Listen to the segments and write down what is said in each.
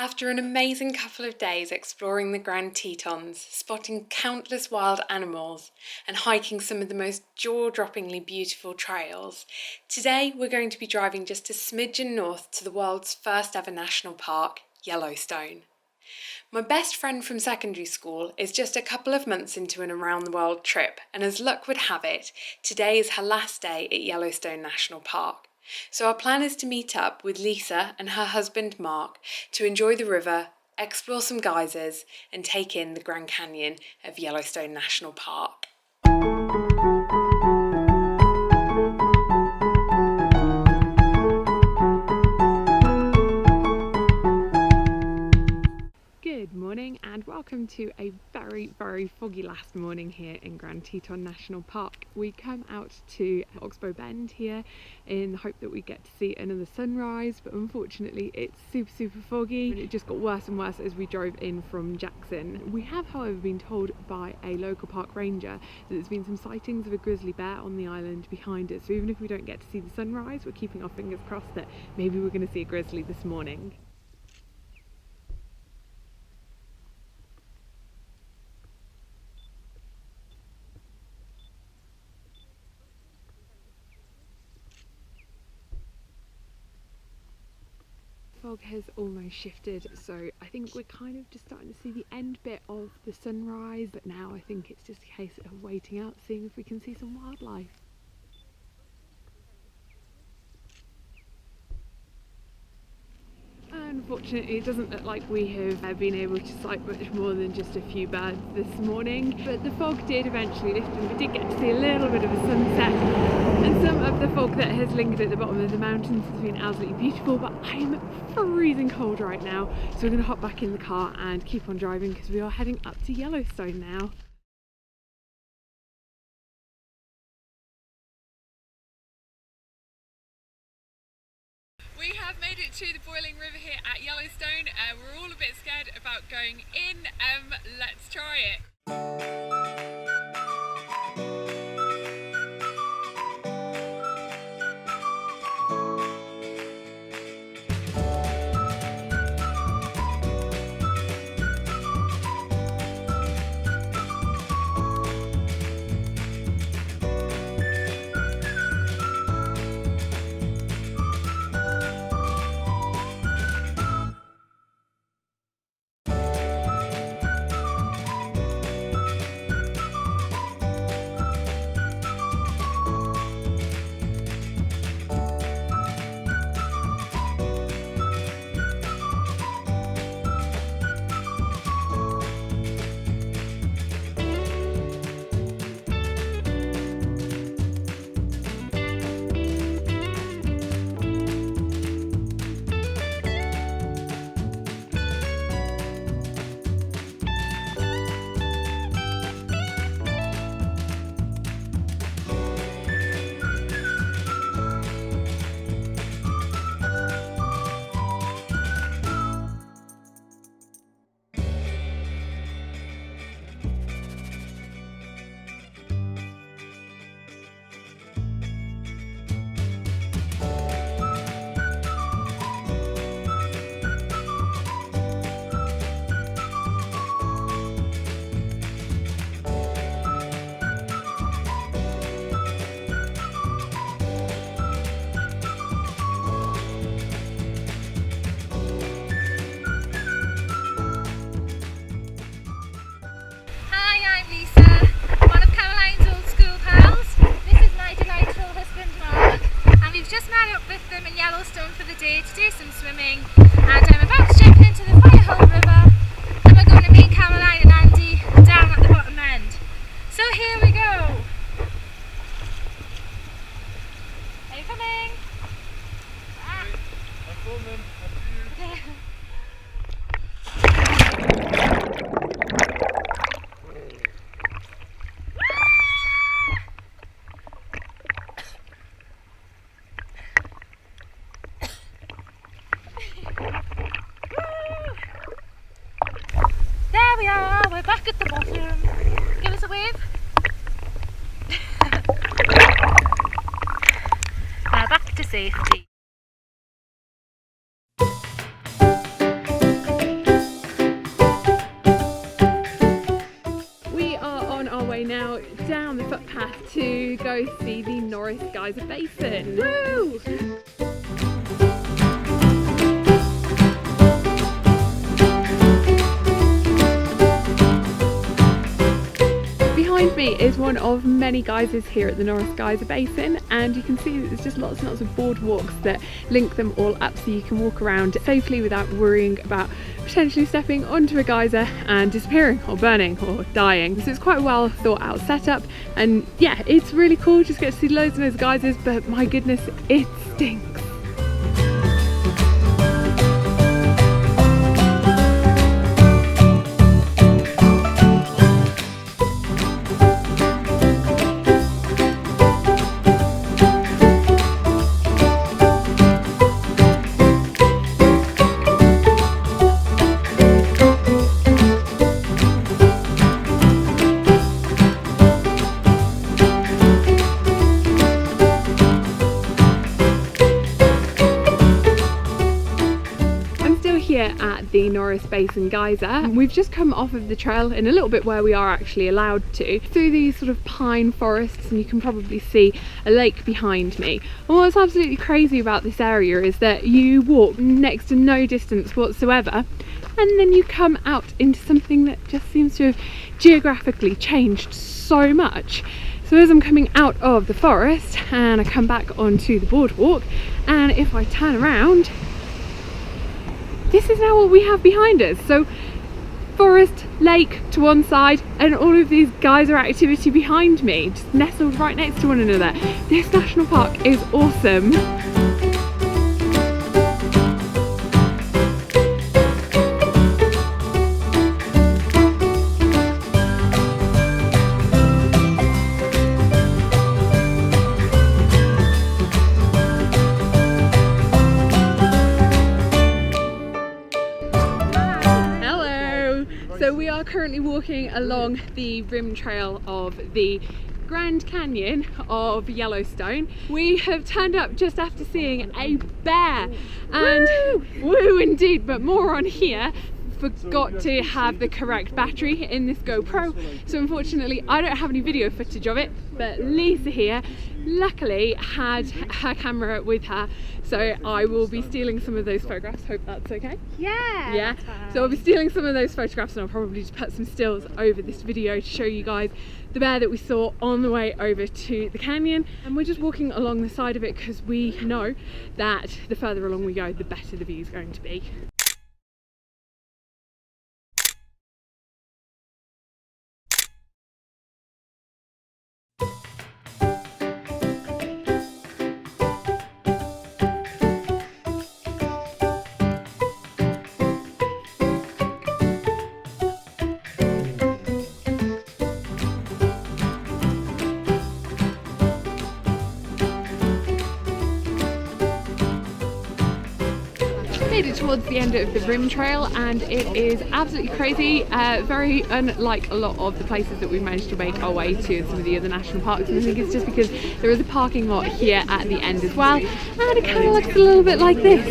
After an amazing couple of days exploring the Grand Tetons, spotting countless wild animals, and hiking some of the most jaw-droppingly beautiful trails, today we're going to be driving just a smidgen north to the world's first ever national park, Yellowstone. My best friend from secondary school is just a couple of months into an around-the-world trip, and as luck would have it, today is her last day at Yellowstone National Park. So our plan is to meet up with Lisa and her husband Mark to enjoy the river, explore some geysers, and take in the Grand Canyon of Yellowstone National Park. Good morning and welcome to a very foggy last morning here in Grand Teton National Park. We come out to Oxbow Bend here in the hope that we get to see another sunrise, but unfortunately it's super foggy and it just got worse and worse as we drove in from Jackson. We have however been told by a local park ranger that there's been some sightings of a grizzly bear on the island behind us, so even if we don't get to see the sunrise, we're keeping our fingers crossed that maybe we're going to see a grizzly this morning. Fog has almost shifted, so I think we're kind of just starting to see the end bit of the sunrise, but now I think it's just a case of waiting out, seeing if we can see some wildlife. Unfortunately, it doesn't look like we have been able to sight much more than just a few birds this morning, but the fog did eventually lift and we did get to see a little bit of a sunset, and some of the fog that has lingered at the bottom of the mountains has been absolutely beautiful, but I'm freezing cold right now, so we're going to hop back in the car and keep on driving because we are heading up to Yellowstone now. We have made it to the boiling river here at Yellowstone. We're all a bit scared about going in. Let's try it. Yellowstone for the day to do some swimming, and I'm about to jump into the Firehole River and we're going to meet Caroline and Andy down at the bottom end. So here we go. Are you coming? I'm filming. There we are, we're back at the bottom. Give us a wave. Back to safety. go see the Norris Geyser Basin. Woo! Behind me is one of many geysers here at the Norris Geyser Basin, and you can see that there's just lots and lots of boardwalks that link them all up so you can walk around safely without worrying about potentially stepping onto a geyser and disappearing or burning or dying. So it's quite a well thought out setup, and yeah, it's really cool. Just get to see loads and loads of geysers, but my goodness, it stinks. At the Norris Basin Geyser. We've just come off of the trail in a little bit where we are actually allowed to, through these sort of pine forests, and you can probably see a lake behind me. And what's absolutely crazy about this area is that you walk next to no distance whatsoever, and then you come out into something that just seems to have geographically changed so much. So as I'm coming out of the forest and I come back onto the boardwalk, and if I turn around, this is now what we have behind us. So forest, lake to one side, and all of these geyser activity behind me, just nestled right next to one another. This national park is awesome. So we are currently walking along the rim trail of the Grand Canyon of Yellowstone. We have turned up just after seeing a bear, and woo indeed, but more on here. Forgot to have the correct battery in this GoPro, so unfortunately I don't have any video footage of it, but Lisa here luckily had her camera with her, so I will be stealing some of those photographs. Hope that's okay. Yeah. So I'll be stealing some of those photographs, and I'll probably just put some stills over this video to show you guys the bear that we saw on the way over to the canyon. And we're just walking along the side of it because we know that the further along we go, the better the view is going to be. Made it towards the end of the rim trail, and it is absolutely crazy, very unlike a lot of the places that we've managed to make our way to in some of the other national parks, and I think it's just because there is a parking lot here at the end as well, and it kind of looks a little bit like this.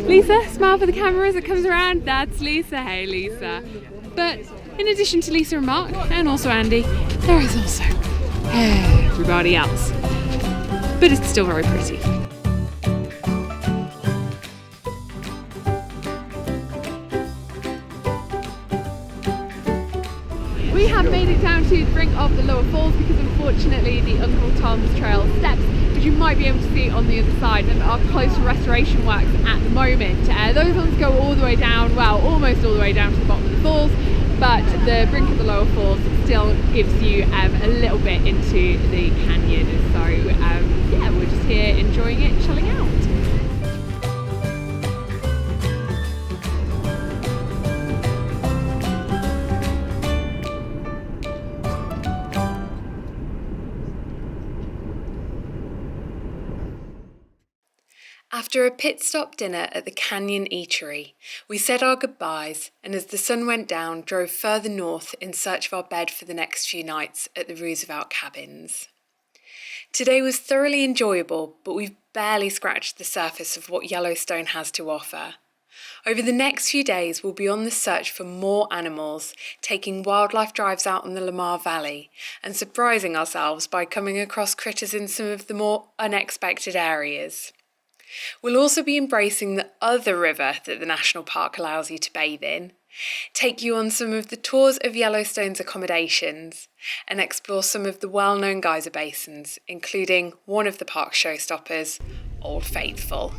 Lisa, smile for the camera as it comes around. That's Lisa. Hey Lisa. But in addition to Lisa and Mark, and also Andy, there is also everybody else, but it's still very pretty. We have made it down to the brink of the lower falls because unfortunately the Uncle Tom's Trail steps, which you might be able to see on the other side, are closed for restoration works at the moment. Those ones go all the way down, well, almost all the way down to the bottom of the falls, but the brink of the lower falls still gives you a little bit into the canyon. So yeah, we're just here enjoying it, chilling out. After a pit stop dinner at the Canyon Eatery, we said our goodbyes, and as the sun went down, drove further north in search of our bed for the next few nights at the Roosevelt Cabins. Today was thoroughly enjoyable, but we've barely scratched the surface of what Yellowstone has to offer. Over the next few days, we'll be on the search for more animals, taking wildlife drives out in the Lamar Valley and surprising ourselves by coming across critters in some of the more unexpected areas. We'll also be embracing the other river that the National Park allows you to bathe in, take you on some of the tours of Yellowstone's accommodations, and explore some of the well-known geyser basins, including one of the park's showstoppers, Old Faithful.